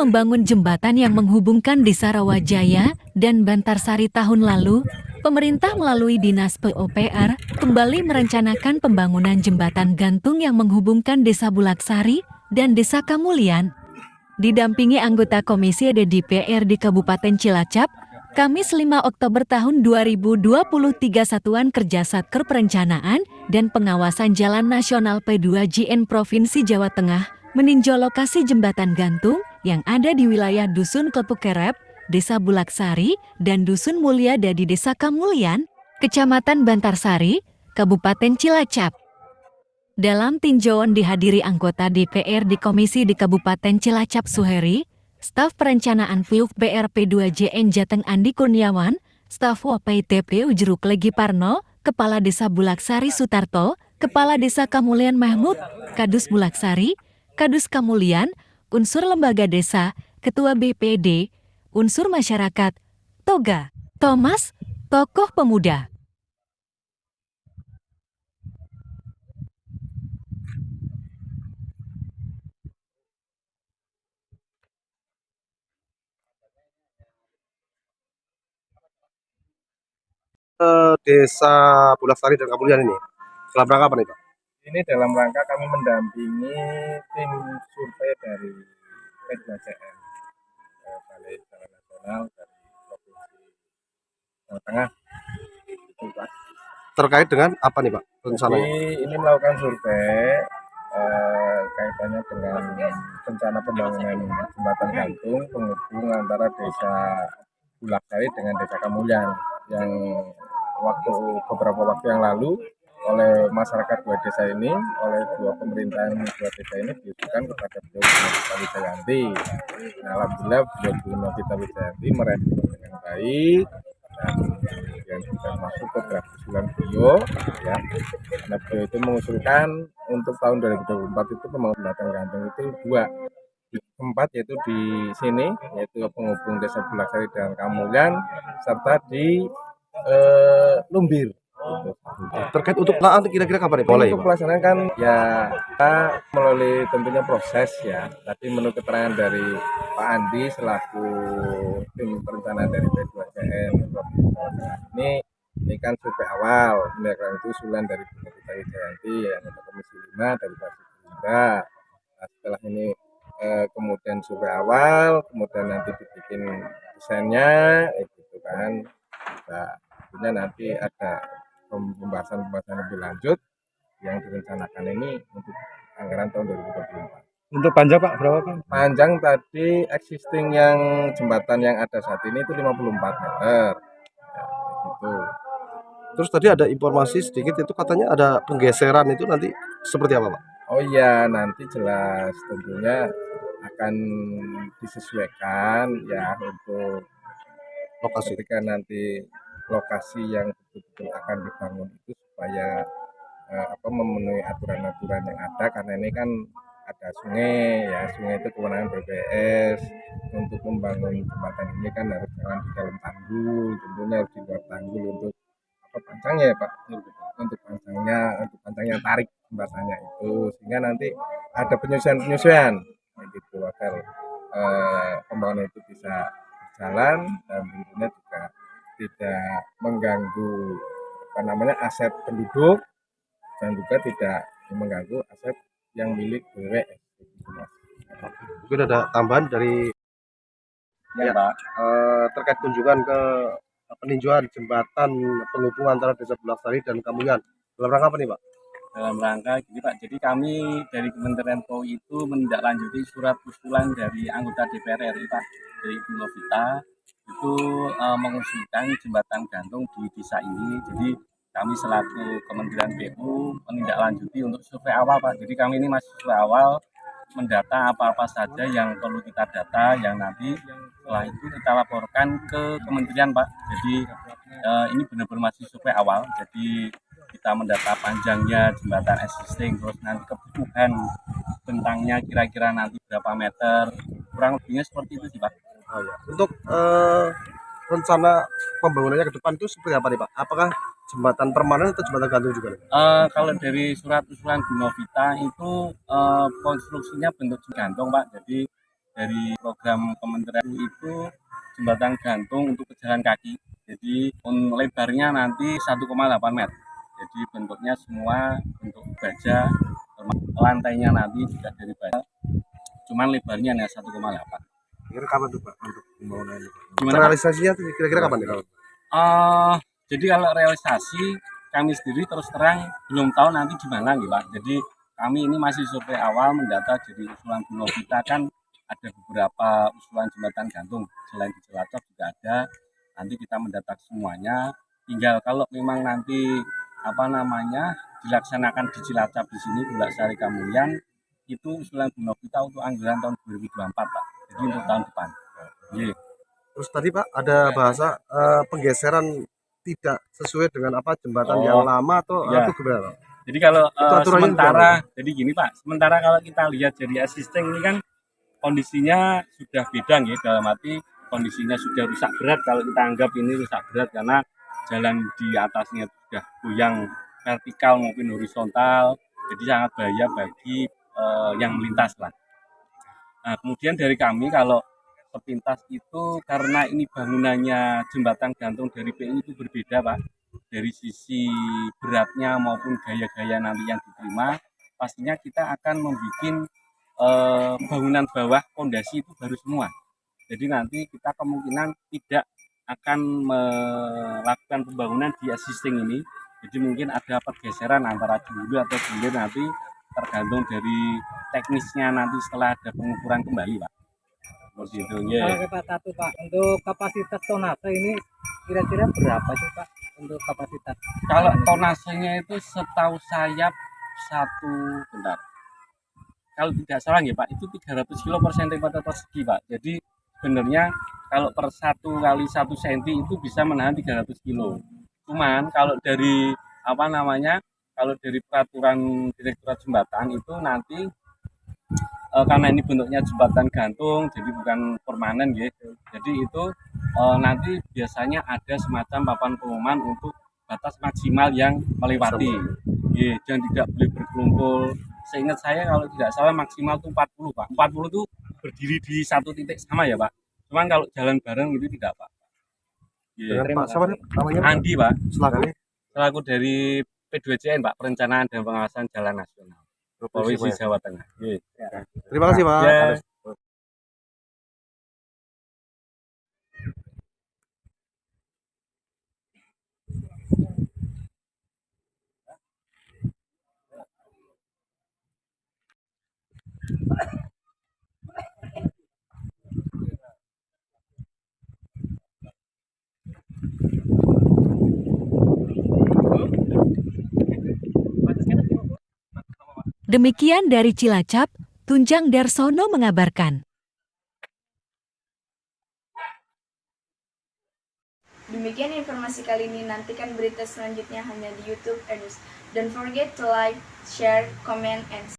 membangun jembatan yang menghubungkan Desa Rawajaya dan Bantarsari tahun lalu, pemerintah melalui Dinas PUPR kembali merencanakan pembangunan jembatan gantung yang menghubungkan Desa Bulaksari dan Desa Kamulian. Didampingi anggota Komisi DPR di Kabupaten Cilacap, Kamis 5 Oktober tahun 2023 Satuan Kerja Satker Perencanaan dan Pengawasan Jalan Nasional P2JN Provinsi Jawa Tengah meninjau lokasi jembatan gantung yang ada di wilayah Dusun Klepukerep, Desa Bulaksari, dan Dusun Mulyada di Desa Kamulian, Kecamatan Bantarsari, Kabupaten Cilacap. Dalam tinjauan dihadiri anggota DPR di Komisi di Kabupaten Cilacap Suheri, Staf Perencanaan PUPR P2JN Jateng Andi Kurniawan, Staf WPTP Ujruk Legi Parno, Kepala Desa Bulaksari Sutarto, Kepala Desa Kamulian Mahmud, Kadus Bulaksari, Kadus Kamulian, unsur lembaga desa, Ketua BPD, unsur masyarakat, Toga, Thomas, tokoh pemuda. Desa Bulaksari dan Kamulian ini dalam rangka apa nih Pak? Ini dalam rangka kami mendampingi tim survei dari P2JN, Balai Jalan Nasional dari Provinsi Jawa Tengah. Itu, Pak. Terkait dengan apa nih Pak rencananya? Jadi ini melakukan survei kaitannya dengan rencana pembangunan jembatan gantung penghubung antara Desa Bulaksari dengan Desa Kamulian yang beberapa waktu yang lalu oleh masyarakat dua desa ini, oleh dua pemerintahan dua desa ini diusulkan kepada beliau Novita Wijayanti. Nah, alhamdulillah beliau Novita Wijayanti merespon dengan baik dan kemudian sudah masuk ke draft usulan beliau, ya. Nah, beliau itu mengusulkan untuk tahun 2024 itu pembangunan jembatan gantung itu dua tempat, yaitu di sini, yaitu penghubung Desa Bulaksari dan Kamulian, serta di Lumbir. Gitu. Terkait untuk pelaksanaan kira-kira kapan nih mulai? Untuk pelaksanaan kan ya kita melalui tentunya proses, ya. Tadi menurut keterangan dari Pak Andi selaku tim perencanaan dari P2JN ini kan survei awal, kemudian itu usulan dari Bu Novita Wijayanti yang untuk Komisi 5 dari Fraksi Gerindra. Nah, setelah ini kemudian survei awal, kemudian nanti dibikin desainnya, gitu kan. Nah, tentunya nanti ada pembahasan lebih lanjut yang direncanakan ini untuk anggaran tahun 2024. Untuk panjang Pak berapa Pak? Panjang tadi existing yang jembatan yang ada saat ini itu 54 meter. Ya, gitu. Terus tadi ada informasi sedikit itu katanya ada penggeseran, itu nanti seperti apa Pak? Oh iya, nanti jelas tentunya akan disesuaikan ya untuk Lokasi. ketika nanti lokasi yang betul-betul akan dibangun itu supaya memenuhi aturan-aturan yang ada, karena ini kan ada sungai, ya. Sungai itu kewenangan BPS. Untuk membangun jembatan ini kan harus jangan di dalam tanggul, tentunya harus di luar tanggul untuk panjangnya, ya Pak, untuk panjangnya tarik jembatannya itu, sehingga nanti ada penyesuaian gitu agar pembangunan itu bisa berjalan dan tentunya juga tidak mengganggu aset penduduk dan juga tidak mengganggu aset yang milik BWS. Mungkin ada tambahan dari Ya, Pak. terkait kunjungan ke peninjauan jembatan penghubung antara Desa Bulaksari dan Kamulian. Dalam rangka apa nih Pak? Dalam rangka gini Pak, jadi kami dari Kementerian POI itu menindaklanjuti surat usulan dari anggota DPR RI Pak, dari Ibu Novita, itu mengusulkan jembatan gantung di desa ini. Jadi kami selaku Kementerian PU menindaklanjuti untuk survei awal Pak. Jadi kami ini masih survei awal, mendata apa-apa saja yang perlu kita data, yang nanti setelah itu kita laporkan ke Kementerian Pak. Jadi ini benar-benar masih survei awal, jadi kita mendata panjangnya jembatan existing, terus nanti kebutuhan bentangnya kira-kira nanti berapa meter, kurang lebihnya seperti itu sih Pak. Oh, ya. Untuk rencana pembangunannya ke depan itu seperti apa nih Pak? Apakah jembatan permanen atau jembatan gantung juga nih? Kalau dari surat usulan Bu Novita itu konstruksinya bentuk gantung Pak, jadi dari program Kementerian itu jembatan gantung untuk pejalan kaki. Jadi lebarnya nanti 1,8 meter. Jadi bentuknya semua bentuk baja, lantainya nanti juga dari baja. Cuman lebarnya hanya 1,8. Kira kapan tuh Pak untuk pembangunan ini? Gimana, Pak? Realisasinya tuh kira-kira kapan nih? Jadi kalau realisasi kami sendiri terus terang belum tahu nanti di mana nih Pak. Jadi kami ini masih survei awal mendata dari usulan Bu Novita kan ada beberapa usulan jembatan gantung. Selain di Cilacap juga ada. Nanti kita mendata semuanya. Tinggal kalau memang nanti dilaksanakan di Cilacap di sini Bulak Sari Kamulyan itu usulan Bu Novita untuk anggaran tahun 2024 Pak. Jadi untuk tahun depan. Iya. Terus tadi Pak ada bahasa penggeseran tidak sesuai dengan jembatan yang lama atau iya. itu gimana Pak? Jadi kalau aturannya sementara, jadi gini Pak, sementara kalau kita lihat dari existing ini kan kondisinya sudah beda ya, dalam arti kondisinya sudah rusak berat kalau kita anggap ini rusak berat karena jalan di atasnya sudah goyang vertikal maupun horizontal, jadi sangat bahaya bagi yang melintas lah. Nah, kemudian dari kami kalau sepintas itu karena ini bangunannya jembatan gantung dari PU itu berbeda Pak. Dari sisi beratnya maupun gaya-gaya nanti yang diterima, pastinya kita akan membuat bangunan bawah pondasi itu baru semua. Jadi nanti kita kemungkinan tidak akan melakukan pembangunan di existing ini. Jadi mungkin ada pergeseran antara dulu atau hilir nanti tergantung dari teknisnya nanti setelah ada pengukuran kembali Pak. Seperti itu ya. Kalau Pak satu Pak, untuk kapasitas tonase ini kira-kira berapa sih Pak untuk kapasitas? Kalau tonasenya itu setahu saya kalau tidak salah ya Pak, itu 300 kilo per sentimeter persegi Pak. Jadi sebenarnya kalau per 1 kali 1 senti itu bisa menahan 300 kilo. Cuman kalau dari kalau dari peraturan Direktorat Jembatan itu nanti karena ini bentuknya jembatan gantung, jadi bukan permanen ya. Jadi itu nanti biasanya ada semacam papan pengumuman untuk batas maksimal yang melewati. Ya, dan tidak boleh berkerumpul. Seingat saya kalau tidak salah maksimal itu 40 Pak. 40 itu berdiri di satu titik sama ya Pak. Cuman kalau jalan bareng itu tidak Pak. Ya. Dengan Pak siapa namanya? Andi Pak. Selaku dari P2CN Pak, Perencanaan dan Pengawasan Jalan Nasional. Provinsi Jawa Tengah. Ya. Terima kasih Pak. Ya. Demikian dari Cilacap, Tunjang Darsono mengabarkan. Demikian informasi kali ini, nantikan berita selanjutnya hanya di YouTube Ernest. Don't forget to like, share, comment, and